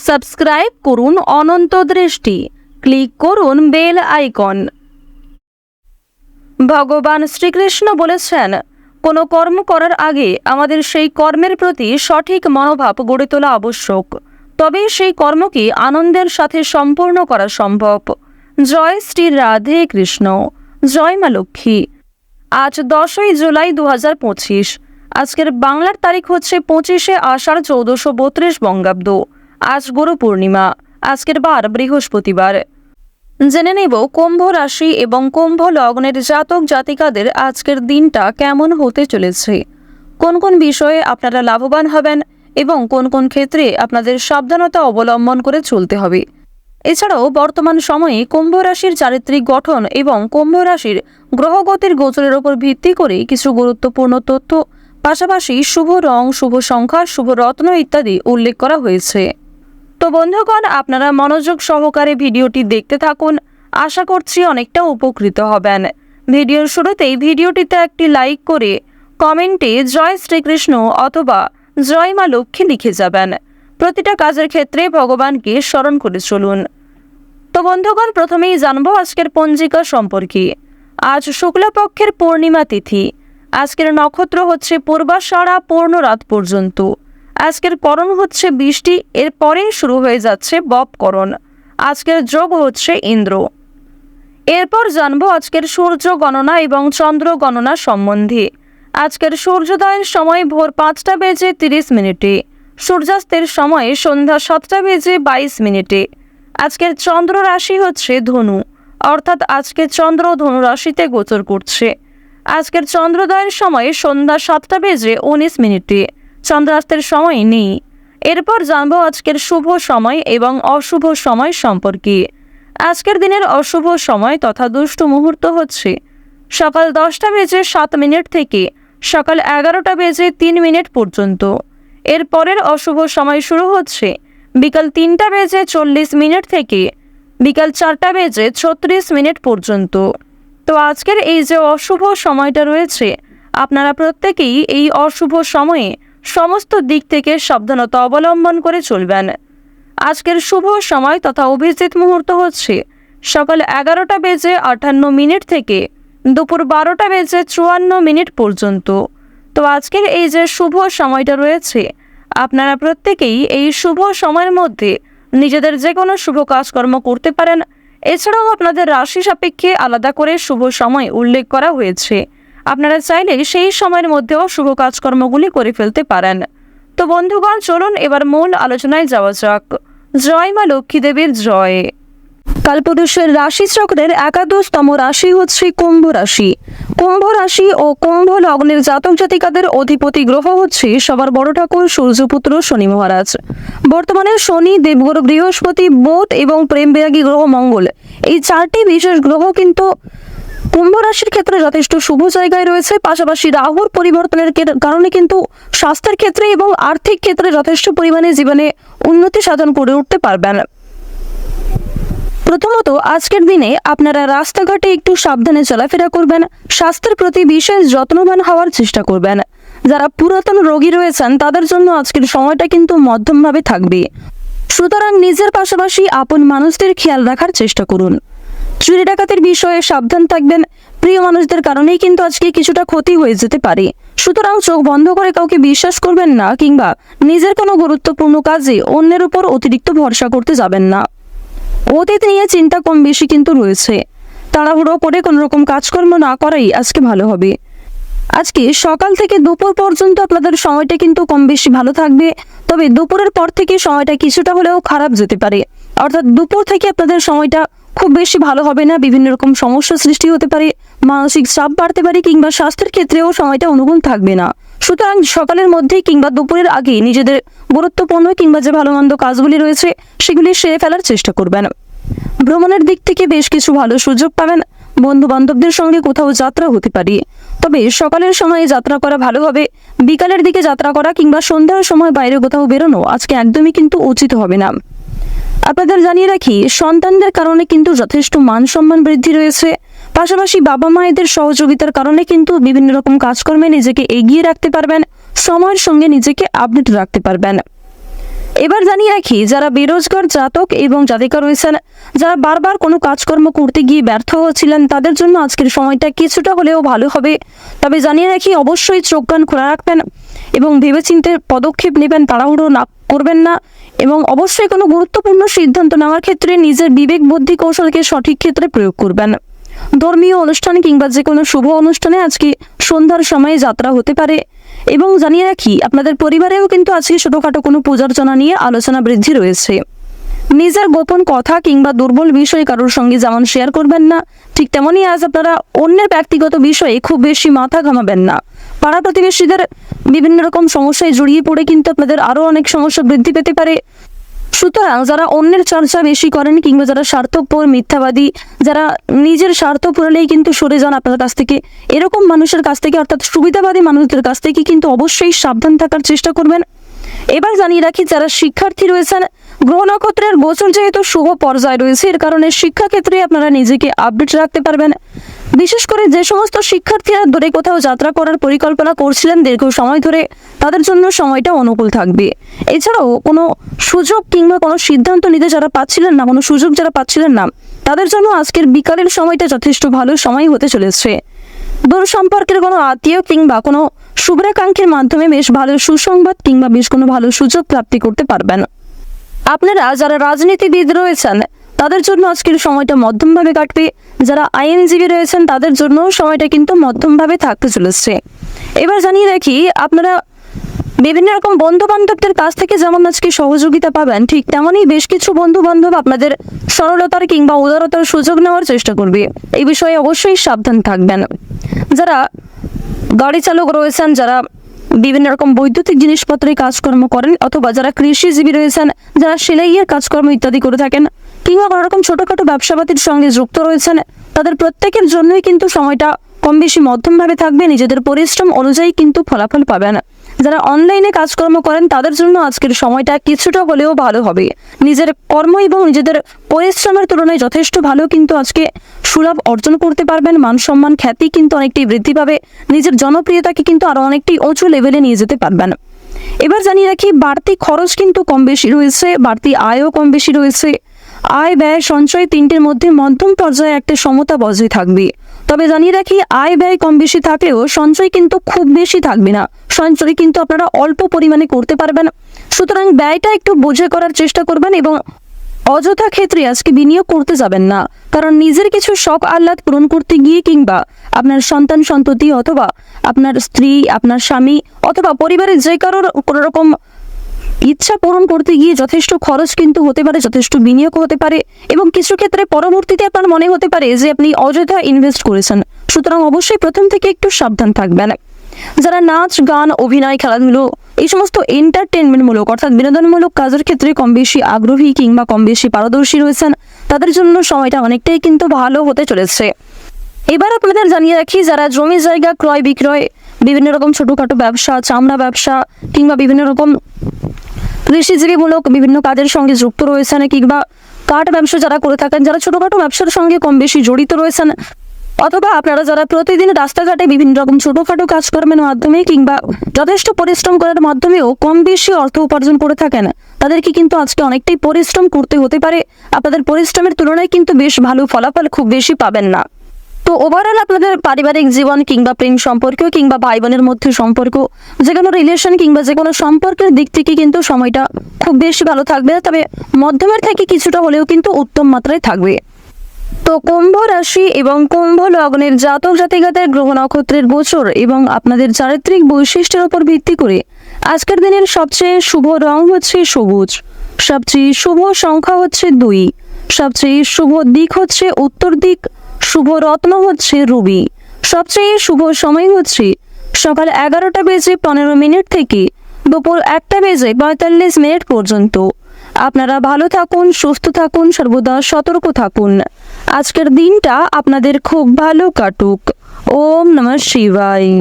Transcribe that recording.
Subscribe করুন অনন্ত দৃষ্টি, click করুন বেল আইকন। ভগবান শ্রীকৃষ্ণ বলেছেন, কোনো কর্ম করার আগে আমাদের সেই কর্মের প্রতি সঠিক মনোভাব গড়ে তোলা আবশ্যক, তবেই সেই কর্মকে আনন্দের সাথে সম্পূর্ণ করা সম্ভব। জয় শ্রী রাধে কৃষ্ণ, জয় মা লক্ষ্মী। আজ 10ই জুলাই 2025। আজকের বাংলার তারিখ হচ্ছে 25শে আষাঢ় 1432 বঙ্গাব্দ। আজ গুরু পূর্ণিমা। আজকের বার বৃহস্পতিবার। জেনে নেব কুম্ভ রাশি এবং কুম্ভ লগ্নের জাতক জাতিকাদের আজকের দিনটা কেমন হতে চলেছে, কোন কোন বিষয়ে আপনারা লাভবান হবেন এবং কোন কোন ক্ষেত্রে আপনাদের সাবধানতা অবলম্বন করে চলতে হবে। এছাড়াও বর্তমান সময়ে কুম্ভ রাশির চারিত্রিক গঠন এবং কুম্ভ রাশির গ্রহগতির গোচরের উপর ভিত্তি করে কিছু গুরুত্বপূর্ণ তথ্য, পাশাপাশি শুভ রং, শুভ সংখ্যা, শুভ রত্ন ইত্যাদি উল্লেখ করা হয়েছে। তো বন্ধুগণ, আপনারা মনোযোগ সহকারে ভিডিওটি দেখতে থাকুন। আশা করছি অনেকটা উপকৃত হবেন। ভিডিওর শুরুতেই ভিডিওটিতে একটি লাইক করে কমেন্টে জয় শ্রীকৃষ্ণ অথবা জয় মা লক্ষ্মী লিখে যাবেন। প্রতিটা কাজের ক্ষেত্রে ভগবানকে স্মরণ করে চলুন। তো বন্ধুগণ, প্রথমেই জানবো আজকের পঞ্জিকা সম্পর্কে। আজ শুক্লপক্ষের পূর্ণিমা তিথি। আজকের নক্ষত্র হচ্ছে পূর্বাষাঢ়া, পূর্ণ রাত পর্যন্ত। আজকের করণ হচ্ছে বৃষ্টি, এরপরেই শুরু হয়ে যাচ্ছে বপকরণ। আজকের যোগ হচ্ছে ইন্দ্র। এরপর জানবো আজকের সূর্য গণনা এবং চন্দ্র গণনা সম্বন্ধে। আজকের সূর্যোদয়ের সময় ভোর 5টা বেজে 30 মিনিটে, সূর্যাস্তের সময় সন্ধ্যা 7টা বেজে 22 মিনিটে। আজকের চন্দ্র রাশি হচ্ছে ধনু, অর্থাৎ আজকে চন্দ্র ধনু রাশিতে গোচর করছে। আজকের চন্দ্রোদয়ের সময় সন্ধ্যা 7টা বেজে 19 মিনিটে, চন্দ্রাস্তের সময় নেই। এরপর জানবো আজকের শুভ সময় এবং অশুভ সময় সম্পর্কে। আজকের দিনের অশুভ সময় তথা দুষ্ট মুহূর্ত হচ্ছে সকাল 10টা বেজে 7 মিনিট থেকে সকাল 11টা বেজে 3 মিনিট পর্যন্ত। এর পরের অশুভ সময় শুরু হচ্ছে বিকাল 3টা বেজে 40 মিনিট থেকে বিকাল 4টা বেজে 36 মিনিট পর্যন্ত। তো আজকের এই যে অশুভ সময়টা রয়েছে, আপনারা প্রত্যেকেই এই অশুভ সময়ে সমস্ত দিক থেকে সাবধানতা অবলম্বন করে চলবেন। আজকের শুভ সময় তথা অভিজিৎ মুহূর্ত হচ্ছে সকাল 11টা বেজে 58 মিনিট থেকে দুপুর 12টা বেজে 54 মিনিট পর্যন্ত। তো আজকের এই যে শুভ সময়টা রয়েছে, আপনারা প্রত্যেকেই এই শুভ সময়ের মধ্যে নিজেদের যে কোনো শুভ কাজকর্ম করতে পারেন। এছাড়াও আপনাদের রাশি সাপেক্ষে আলাদা করে শুভ সময় উল্লেখ করা হয়েছে, আপনারা চাইলে সেই সময়ের মধ্যেও শুভ কাজকর্মগুলি করে ফেলতে পারেন। তো বন্ধুগণ, চলুন এবার মূল আলোচনায় যাওয়া যাক। জয় মা লক্ষ্মী দেবীর জয়। কালপুরুষের রাশিচক্রের 11তম রাশি হচ্ছে কুম্ভ রাশি। কুম্ভ রাশি ও কুম্ভ লগ্নের জাতক জাতিকাদের অধিপতি গ্রহ হচ্ছে সবার বড় ঠাকুর সূর্যপুত্র শনি মহারাজ। বর্তমানে শনি, দেবগুরু বৃহস্পতি, বুধ এবং প্রেম বিরাগী গ্রহ মঙ্গল, এই 4টি বিশেষ গ্রহ কিন্তু কুম্ভ রাশির ক্ষেত্রে যথেষ্ট শুভ জায়গায় রয়েছে। পাশাপাশি রাহুর পরিবর্তনের কারণে কিন্তু স্বাস্থ্যের ক্ষেত্রে এবং আর্থিক ক্ষেত্রে যথেষ্ট পরিমাণে জীবনে উন্নতি সাধন করে উঠতে পারবেন। প্রথমত, আজকের দিনে আপনারা রাস্তাঘাটে একটু সাবধানে চলাফেরা করবেন, স্বাস্থ্যের প্রতি বিশেষ যত্নবান হওয়ার চেষ্টা করবেন। যারা পুরাতন রোগী রয়েছেন তাদের জন্য আজকের সময়টা কিন্তু মধ্যমভাবে থাকবে, সুতরাং নিজের পাশাপাশি আপন মানুষদের খেয়াল রাখার চেষ্টা করুন। চুরি ডাকাতির বিষয়ে সাবধান থাকবেন। প্রিয় মানুষদের কারণেই কিন্তু আজকে কিছুটা ক্ষতি হয়ে যেতে পারে, সুতরাং চোখ বন্ধ করে কাউকে বিশ্বাস করবেন না কিংবা নিজের কোনো গুরুত্বপূর্ণ কাজে অন্যের উপর অতিরিক্ত ভরসা করতে যাবেন না। অতীত নিয়ে চিন্তা কম বেশি কিন্তু রয়েছে, তাড়াহুড়ো করে কোনো রকম কাজকর্ম না করাই আজকে ভালো হবে। আজকে সকাল থেকে দুপুর পর্যন্ত আপনাদের সময়টা কিন্তু কম বেশি ভালো থাকবে, তবে দুপুরের পর থেকে সময়টা কিছুটা হলেও খারাপ যেতে পারে। অর্থাৎ দুপুর থেকে আপনাদের সময়টা খুব বেশি ভালো হবে না, বিভিন্ন রকম সমস্যা সৃষ্টি হতে পারে, মানসিক চাপ বাড়তে পারে কিংবা স্বাস্থ্যের ক্ষেত্রেও সময়টা অনুকূল থাকবে না। সুতরাং সকালের মধ্যেই কিংবা দুপুরের আগেই নিজেদের গুরুত্বপূর্ণ কিংবা যে ভালো মন্দ কাজগুলি রয়েছে সেগুলি সেরে ফেলার চেষ্টা করবেন। ভ্রমণের দিক থেকে বেশ কিছু ভালো সুযোগ পাবেন। বন্ধু বান্ধবদের সঙ্গে কোথাও যাত্রা হতে পারে, তবে সকালের সময়ে যাত্রা করা ভালো হবে। বিকালের দিকে যাত্রা করা কিংবা সন্ধ্যার সময় বাইরে কোথাও বেরোনো আজকে একদমই কিন্তু উচিত হবে না। আপনাদের জানিয়ে রাখি, সন্তানদের কারণে কিন্তু যথেষ্ট মান সম্মান বৃদ্ধি রয়েছে। পাশাপাশি বাবা মায়েদের সহযোগিতার কারণে কিন্তু বিভিন্ন রকম কাজকর্মে নিজেকে এগিয়ে রাখতে পারবেন, সময়ের সঙ্গে নিজেকে আপডেট রাখতে পারবেন। এবার জানিয়ে রাখি, যারা বেরোজগার জাতক এবং জাতিকা রয়েছেন, যারা বারবার কোনো কাজকর্ম করতে গিয়ে ব্যর্থ হচ্ছিলেন, তাদের জন্য আজকের সময়টা কিছুটা হলেও ভালো হবে। তবে জানিয়ে রাখি, অবশ্যই চোখ কান খোলা রাখবেন এবং ভেবেচিন্তে পদক্ষেপ নেবেন, তাড়াহুড়ো না করবেন না এবং অবশ্যই কোনো গুরুত্বপূর্ণ সিদ্ধান্ত নেওয়ার ক্ষেত্রে নিজের বিবেক বুদ্ধি কৌশলকে সঠিক ক্ষেত্রে প্রয়োগ করবেন। ধর্মীয় অনুষ্ঠান কিংবা যে কোনো শুভ অনুষ্ঠানে আজকে সন্ধ্যার সময়ে যাত্রা হতে পারে। এবং জানিয়ে রাখি, আপনাদের পরিবারেও কিন্তু আজকে ছোটোখাটো কোনো পূজার্চনা নিয়ে আলোচনা বৃদ্ধি রয়েছে। নিজের গোপন কথা কিংবা দুর্বল বিষয় কারোর সঙ্গে যেমন শেয়ার করবেন না, ঠিক তেমনই আজ আপনারা অন্যের ব্যক্তিগত বিষয়ে খুব বেশি মাথা ঘামাবেন না। পাড়া প্রতিবেশীদের বিভিন্ন রকম সমস্যায় জড়িয়ে পড়ে কিন্তু আপনাদের আরও অনেক সমস্যা বৃদ্ধি পেতে পারে। সুতরাং যারা অন্যের চর্চা বেশি করেন কিংবা যারা স্বার্থপর, মিথ্যাবাদী, যারা নিজের স্বার্থ পুরালেই কিন্তু সরে যান আপনার কাছ থেকে, এরকম মানুষের কাছ থেকে অর্থাৎ সুবিধাবাদী মানুষদের কাছ থেকে কিন্তু অবশ্যই সাবধান থাকার চেষ্টা করবেন। এবার জানিয়ে রাখি, যারা শিক্ষার্থী রয়েছেন, গ্রহ নক্ষত্রের গোচর যেহেতু শুভ পর্যায়ে রয়েছে, এর কারণে শিক্ষাক্ষেত্রে আপনারা নিজেকে আপডেট রাখতে পারবেন। বিশেষ করে যে সমস্ত শিক্ষার্থীরা দূরে কোথাও যাত্রা করার পরিকল্পনা করছিলেন দীর্ঘ সময় ধরে, তাদের জন্য সময়টা অনুকূল থাকবে। এছাড়াও কোনো সুযোগ কিংবা কোনো সিদ্ধান্ত নিতে যারা পাচ্ছিলেন না, কোনো সুযোগ যারা পাচ্ছিলেন না, তাদের জন্য আজকের বিকালের সময়টা যথেষ্ট ভালো সময় হতে চলেছে। দূর সম্পর্কের কোনো আত্মীয় কিংবা কোনো শুভ্রাকাঙ্ক্ষীর মাধ্যমে বেশ ভালো সুসংবাদ কিংবা বেশ কোনো ভালো সুযোগ প্রাপ্তি করতে পারবেন। আপনারা যারা রাজনীতিবিদ রয়েছেন, তাদের জন্য আজকের সময়টা মধ্যমভাবে কাটবে। যারা আইনজীবী রয়েছেন, তাদের জন্য সময়টা কিন্তু মধ্যমভাবে থাকতে চলেছে। এবার জানিয়ে রাখি, আপনারা বিভিন্ন রকম বন্ধু বান্ধবদের কাছ থেকে যেমন আজকে সহযোগিতা পাবেন, ঠিক তেমনই বেশ কিছু বন্ধু বান্ধব আপনাদের সরলতার কিংবা উদারতার সুযোগ নেওয়ার চেষ্টা করবে। এই বিষয়ে অবশ্যই সাবধান থাকবেন। যারা গাড়ি চালক রয়েছেন, যারা বিভিন্ন রকম বৈদ্যুতিক জিনিসপত্রের কাজকর্ম করেন, অথবা যারা কৃষিজীবী রয়েছেন, যারা সেলাইয়ের কাজকর্ম ইত্যাদি করে থাকেন, কিংবা কোনো রকম ছোটোখাটো ব্যবসাপাতির সঙ্গে যুক্ত রয়েছেন, তাদের প্রত্যেকের জন্যই কিন্তু সময়টা কম বেশি মধ্যমভাবে থাকবে। নিজেদের পরিশ্রম অনুযায়ী কিন্তু ফলাফল পাবেন। যারা অনলাইনে কাজকর্ম করেন, তাদের জন্য আজকের সময়টা কিছুটা হলেও ভালো হবে। নিজের কর্ম এবং নিজেদের পরিশ্রমের তুলনায় যথেষ্ট ভালো কিন্তু আজকে সুলাভ অর্জন করতে পারবেন। মান সম্মান, খ্যাতি কিন্তু অনেকটাই বৃদ্ধি পাবে। নিজের জনপ্রিয়তাকে কিন্তু আরও অনেকটাই উঁচু লেভেলে নিয়ে যেতে পারবেন। এবার জানিয়ে রাখি, বাড়তি খরচ কিন্তু কম বেশি রয়েছে, বাড়তি আয়ও কম বেশি রয়েছে। আয় ব্যয় সঞ্চয় তিনটের মধ্যে মধ্যম পর্যায়ে একটা সমতা বজায় থাকবে। তবে জানিয়ে রাখি, আয় ব্যয় কম বেশি থাকলেও সঞ্চয় কিন্তু খুব বেশি থাকবে না। সঞ্চয় কিন্তু আপনারা অল্প পরিমাণে করতে পারবেন। সুতরাং ব্যয়টা একটু বুঝে করার চেষ্টা করবেন এবং অযথা ক্ষেত্রে আজকে বিনিয়োগ করতে যাবেন না। কারণ নিজের কিছু শখ আহ্লাদ পূরণ করতে গিয়ে কিংবা আপনার সন্তান সন্ততি অথবা আপনার স্ত্রী, আপনার স্বামী অথবা পরিবারের যে কারোর কোনো রকম ইচ্ছা পূরণ করতে গিয়ে যথেষ্ট খরচ কিন্তু হতে পারে, যথেষ্ট বিনিয়োগ হতে পারে এবং কিছু ক্ষেত্রে পরবর্তীতে আপনার মনে হতে পারে যে আপনি অযথা ইনভেস্ট করেছেন। সুতরাং অবশ্যই প্রথম থেকে একটু সাবধান থাকবেন। যারা নাচ, গান, অভিনয়, খেলাধুলো, এই সমস্ত এন্টারটেনমেন্টমূলক অর্থাৎ বিনোদনমূলক কাজের ক্ষেত্রে কম বেশি আগ্রহী কিংবা কম বেশি পারদর্শী রয়েছেন, তাদের জন্য সময়টা অনেকটাই কিন্তু ভালো হতে চলেছে। এবার আপনাদের জানিয়ে রাখি, যারা জমি জায়গা ক্রয় বিক্রয়, বিভিন্ন রকম ছোটোখাটো ব্যবসা, চামড়া ব্যবসা কিংবা বিভিন্ন রকম কৃষিজীবীমূলক বিভিন্ন কাজের সঙ্গে যুক্ত রয়েছেন, কিংবা কাঠ ব্যবসা যারা করে থাকেন, যারা ছোটোখাটো ব্যবসার সঙ্গে কম বেশি জড়িত রয়েছেন, অথবা আপনারা যারা প্রতিদিন রাস্তাঘাটে বিভিন্ন রকম ছোটোখাটো কাজকর্মের মাধ্যমে কিংবা যথেষ্ট পরিশ্রম করার মাধ্যমেও কম বেশি অর্থ উপার্জন করে থাকেন, তাদেরকে কিন্তু আজকে অনেকটাই পরিশ্রম করতে হতে পারে। আপনাদের পরিশ্রমের তুলনায় কিন্তু বেশ ভালো ফলাফল খুব বেশি পাবেন না। তো ওভারঅল আপনাদের পারিবারিক জীবন কিংবা প্রেম সম্পর্ক কিংবা ভাই বোনের মধ্যে সম্পর্ক, যে কোনো রিলেশন কিংবা যে কোনো সম্পর্কের দিক থেকে কিন্তু সময়টা খুব বেশি ভালো থাকবে। তবে মধ্যমের থেকে কিছুটা হলেও কিন্তু উত্তম মাত্রায় থাকবে। তো কুম্ভ রাশি এবং কুম্ভ লগ্নের জাতক জাতিকাদের গ্রহ নক্ষত্রের গোচর এবং আপনাদের চারিত্রিক বৈশিষ্ট্যের উপর ভিত্তি করে আজকের দিনের সবচেয়ে শুভ রং হচ্ছে সবুজ, সবচেয়ে শুভ সংখ্যা হচ্ছে 2, সবচেয়ে শুভ দিক হচ্ছে উত্তর দিক, শুভ রত্ন হচ্ছে রুবি, সবচেয়ে শুভ সময় হচ্ছে সকাল 11:15 থেকে দুপুর 1:45 পর্যন্ত। আপনারা ভালো থাকুন, সুস্থ থাকুন, সর্বদা সতর্ক থাকুন। আজকের দিনটা আপনাদের খুব ভালো কাটুক। ওম নমঃ শিবায়।